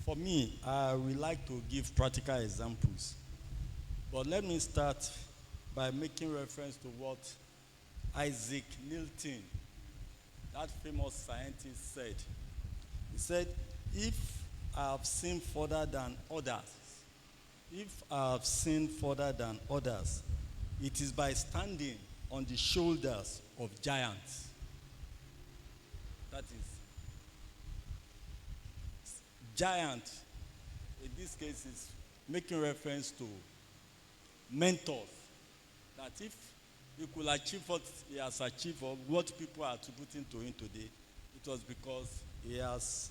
For me, I would like to give practical examples. But let me start by making reference to what Isaac Newton, that famous scientist, said. He said, if I have seen further than others, if I have seen further than others, it is by standing on the shoulders of giants. That is, giant, in this case, is making reference to mentors. That if he could achieve what he has achieved or what people are attributing to him today, it was because he has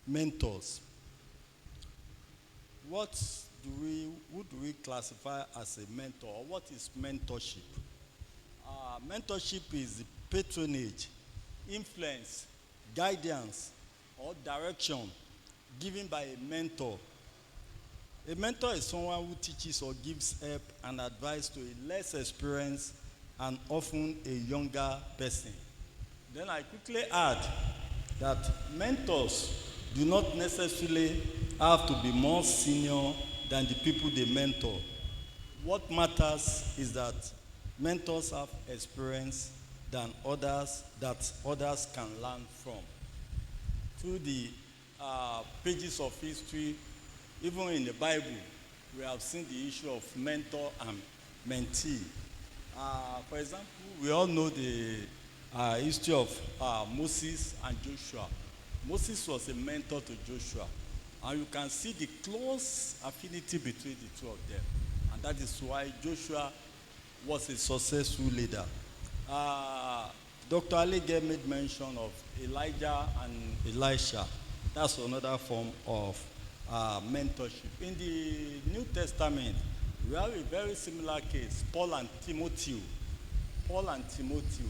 mentors. Who do we classify as a mentor? What is mentorship? Mentorship is the patronage, influence, guidance, or direction given by a mentor. A mentor is someone who teaches or gives help and advice to a less experienced and often a younger person. Then I quickly add that mentors do not necessarily have to be more senior than the people they mentor. What matters is that mentors have experience than others that others can learn from. Through the pages of history, even in the Bible, we have seen the issue of mentor and mentee. For example, we all know the history of Moses and Joshua. Moses was a mentor to Joshua, and you can see the close affinity between the two of them. And that is why Joshua was a successful leader. Dr. Alige made mention of Elijah and Elisha. That's another form of mentorship. In the New Testament, we have a very similar case, Paul and Timothy. Paul and Timothy.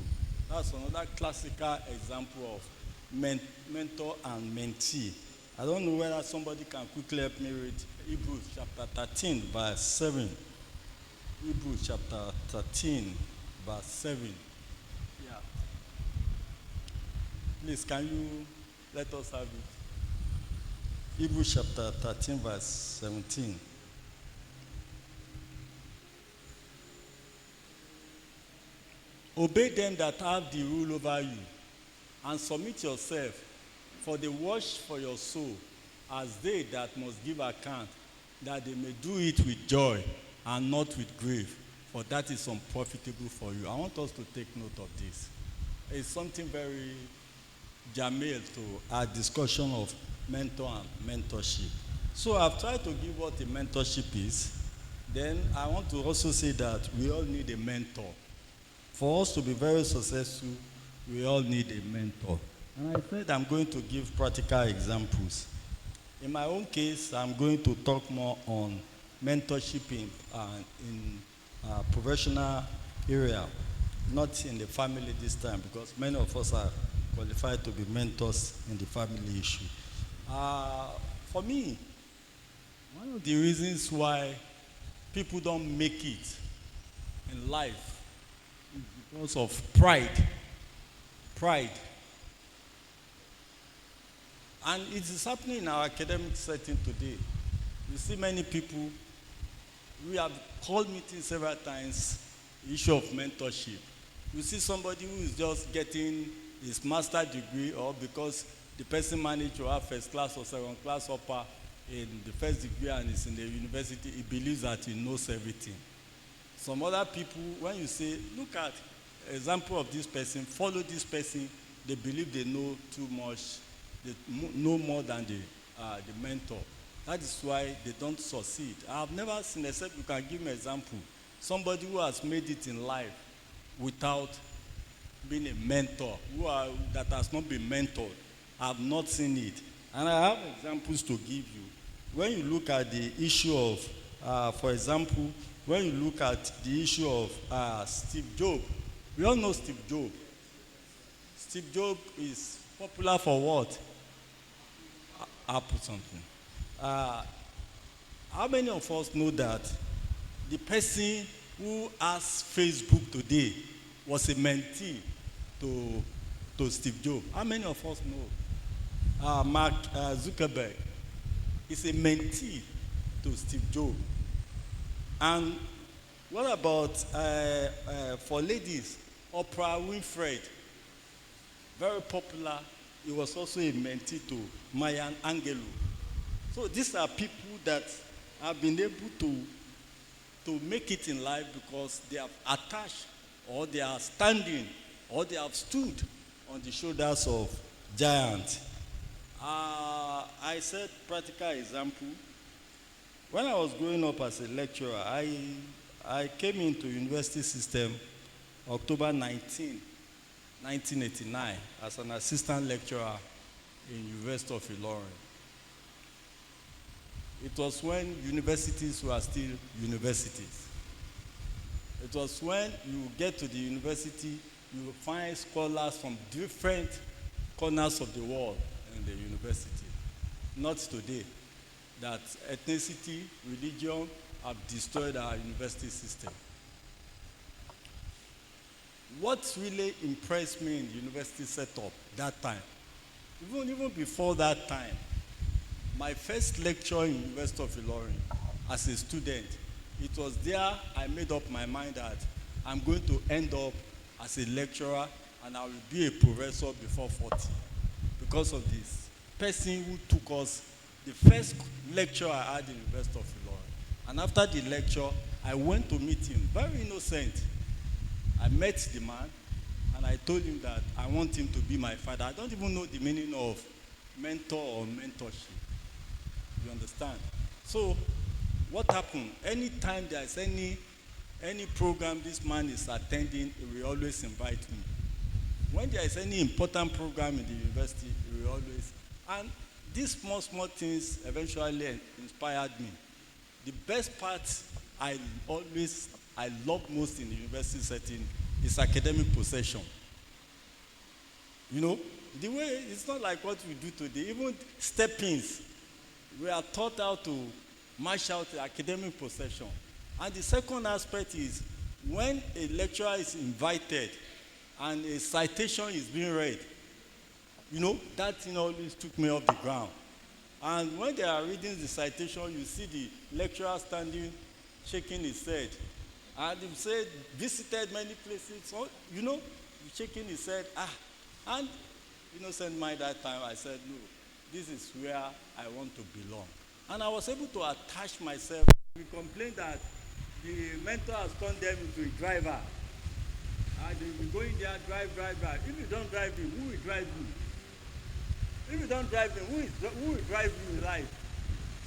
That's another classical example of mentor and mentee. I don't know whether somebody can quickly help me read Hebrews chapter 13, verse 7. Hebrews chapter 13, verse 7. Yeah. Please, can you let us have it? Hebrews chapter 13, verse 17. Obey them that have the rule over you, and submit yourself, for they watch for your soul, as they that must give account, that they may do it with joy and not with grief, for that is unprofitable for you. I want us to take note of this. It's something very germane to our discussion of mentor and mentorship. So I've tried to give what a mentorship is. Then I want to also say that we all need a mentor. For us to be very successful, we all need a mentor. And I said I'm going to give practical examples. In my own case, I'm going to talk more on mentorship in professional area, not in the family this time, because many of us are qualified to be mentors in the family issue. For me, one of the reasons why people don't make it in life is because of pride. Pride. And it is happening in our academic setting today. You see many people, we have called meetings several times, the issue of mentorship. You see somebody who is just getting his master's degree, or because the person managed to have first class or second class upper in the first degree and is in the university, he believes that he knows everything. Some other people, when you say, look at example of this person, follow this person, they believe they know too much, they know more than the mentor. That is why they don't succeed. I have never seen, except you can give me an example, somebody who has made it in life without being a mentor, that has not been mentored. I have not seen it. And I have examples to give you. When you look at the issue of, for example, when you look at the issue of Steve Jobs, we all know Steve Jobs. Steve Jobs is popular for what? Apple something. How many of us know that the person who has Facebook today was a mentee to Steve Jobs? How many of us know? Mark Zuckerberg is a mentee to Steve Jobs. And what about for ladies, Oprah Winfrey, very popular. He was also a mentee to Maya Angelou. So these are people that have been able to make it in life because they have attached or they are standing or they have stood on the shoulders of giants. I said practical example. When I was growing up as a lecturer, I came into university system October 1989, as an assistant lecturer in University of Ilorin. It was when universities were still universities. It was when you get to the university, you find scholars from different corners of the world in the university. Not today, that ethnicity, religion have destroyed our university system. What really impressed me in the university setup that time, even before that time, my first lecture in University of Ilorin as a student, it was there I made up my mind that I'm going to end up as a lecturer and I will be a professor before 40 because of this person who took us, the first lecture I had in University of Ilorin. And after the lecture, I went to meet him, very innocent. I met the man and I told him that I want him to be my father. I don't even know the meaning of mentor or mentorship. You understand? So what happened? Anytime there's any program this man is attending, he will always invite me. When there is any important program in the university, he will always. And these small things eventually inspired me. The best part I love most in the university setting is academic possession. You know, the way it's not like what we do today. Even step-ins, we are taught how to march out the academic possession. And the second aspect is when a lecturer is invited and a citation is being read, you know, that thing always took me off the ground. And when they are reading the citation, you see the lecturer standing, shaking his head. And he said, visited many places, so, you know, shaking his head. And innocent mind that time, I said, no, this is where I want to belong. And I was able to attach myself. We complained that the mentor has turned them into a driver. And they will be going there, drive. If you don't drive him, who will drive you? If you don't drive him, who will drive you in life?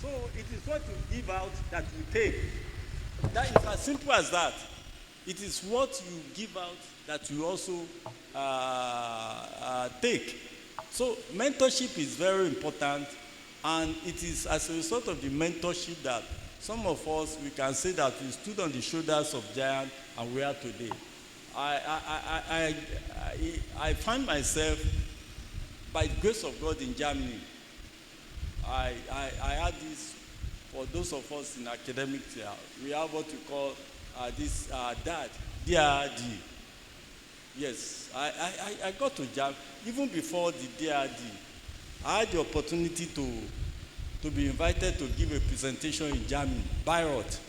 So it is what you give out that you take. That is as simple as that. It is what you give out that you also take. So mentorship is very important, and it is as a result of the mentorship that some of us, we can say that we stood on the shoulders of giants and we are today. I find myself, by the grace of God, in Germany. I had this, for those of us in academics here, we have what we call this DRD. Yes, I got to Germany. Even before the DRD, I had the opportunity to be invited to give a presentation in Germany, Bayreuth.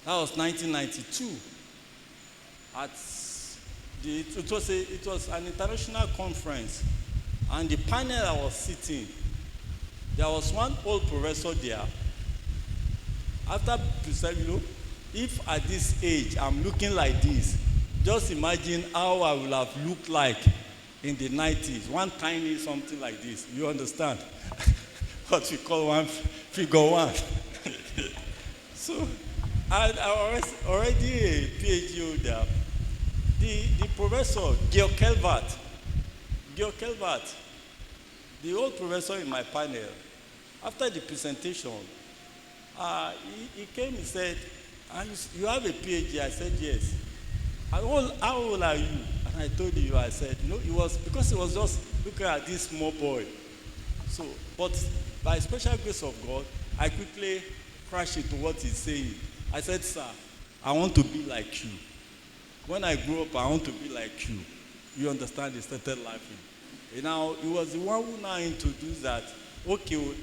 That was 1992. It was an international conference, and the panel I was sitting, there was one old professor there. After presenting, you know, if at this age I'm looking like this, just imagine how I would have looked like in the 90s. One tiny something like this. You understand? What we call one figure one. So I was already a PhD holder. The professor, Georg Kelvert, the old professor in my panel, after the presentation, he came and said, you have a PhD? I said, yes. How old are you? And I told you, I said, no, it was because he was just looking at this small boy. So, but by special grace of God, I quickly crashed into what he's saying. I said, sir, I want to be like you. When I grew up, I want to be like you. You understand? He started laughing. You know, he was the one who now introduced that okay,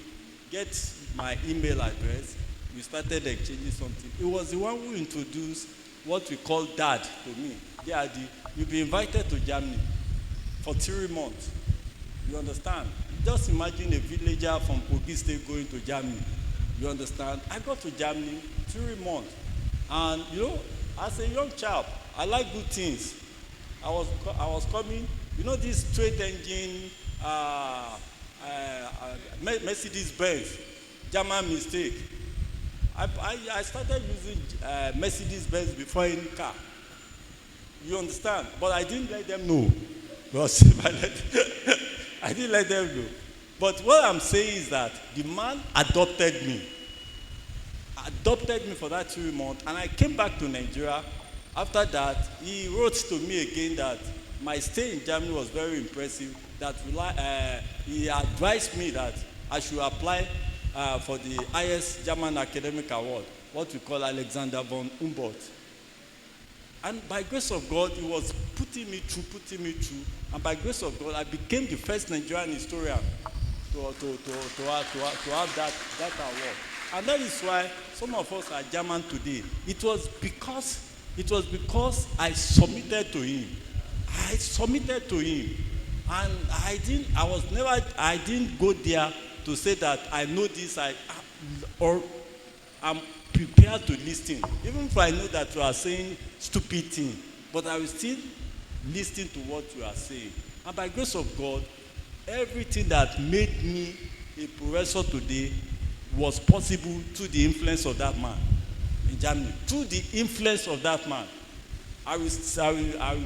get my email address. We started exchanging something. He was the one who introduced what we call dad to me. You'll be invited to Germany for 3 months. You understand? Just imagine a villager from Kogi State going to Germany. You understand? I got to Germany 3 months. And as a young chap, I like good things. I was coming, this straight engine, Mercedes Benz, German mistake. I started using Mercedes Benz before any car. You understand? But I didn't let them know. Because I didn't let them know. But what I'm saying is that the man adopted me for that 3 months, and I came back to Nigeria. After that, he wrote to me again that my stay in Germany was very impressive, that he advised me that I should apply for the highest German academic award, what we call Alexander von Humboldt. And by grace of God, he was putting me through. And by grace of God, I became the first Nigerian historian to have that award. And that is why some of us are German today. It was because I submitted to him. And I didn't go there to say that I know this, or I'm prepared to listen. Even if I know that you are saying stupid things, but I will still listen to what you are saying. And by grace of God, everything that made me a professor today was possible through the influence of that man in Germany. Through the influence of that man. I will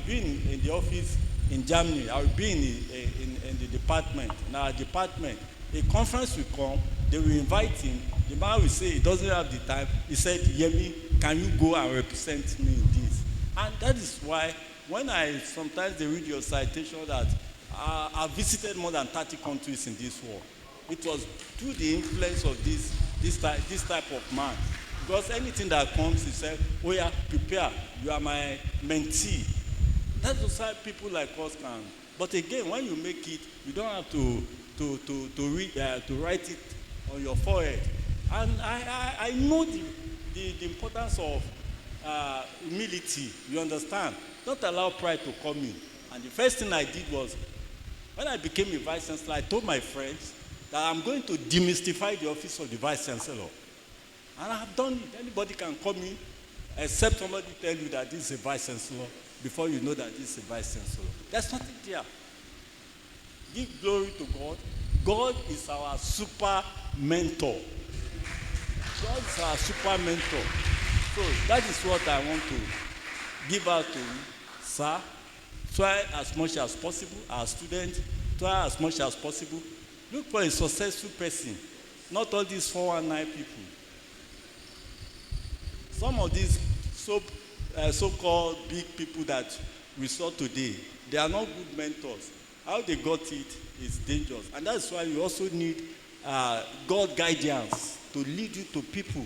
be in the office in Germany. I will be in the department, in our department. A conference will come, they will invite him. The man will say he doesn't have the time. He said, Yemi, can you go and represent me in this? And that is why when sometimes they read your citation that I visited more than 30 countries in this world. It was through the influence of this type of man. Because anything that comes, he said, oh yeah, prepare, you are my mentee. That's why people like us can. But again, when you make it, you don't have to write it on your forehead. And I know the importance of humility, you understand? Don't allow pride to come in. And the first thing I did was, when I became a vice chancellor, I told my friends that I'm going to demystify the office of the vice chancellor. And I have done it. Anybody can come in, except somebody tell you that this is a vice chancellor, before you know that this is a vice chancellor. There's nothing there. Give glory to God. God is our super mentor. God is our super mentor. So that is what I want to give out to you, sir. Try as much as possible, our students, try as much as possible. Look for a successful person, not all these 419 people. Some of these so-called big people that we saw today, they are not good mentors. How they got it is dangerous. And that's why you also need God guidance to lead you to people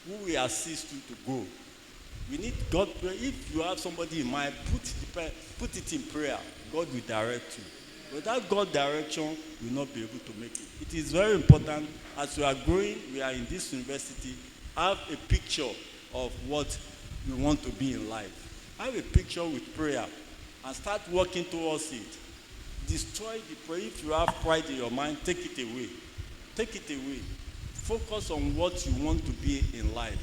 who will assist you to go. We need God prayer. If you have somebody in mind, put it in prayer. God will direct you. Without God direction, you will not be able to make it. It is very important as we are growing, we are in this university, have a picture of what you want to be in life. Have a picture with prayer and start working towards it. Destroy the prayer. If you have pride in your mind, take it away. Take it away. Focus on what you want to be in life.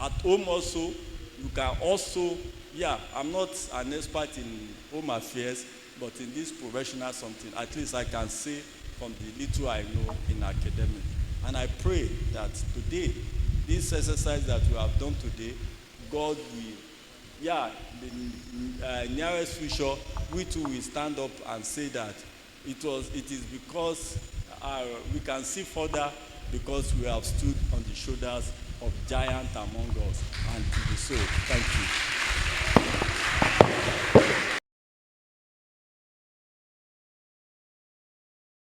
At home also, you can also, I'm not an expert in home affairs, but in this professional something, at least I can say from the little I know in academic. And I pray that today, this exercise that we have done today, God will, the nearest future, we too will stand up and say that it is because we can see further because we have stood on the shoulders of giants among us and to be so. Thank you.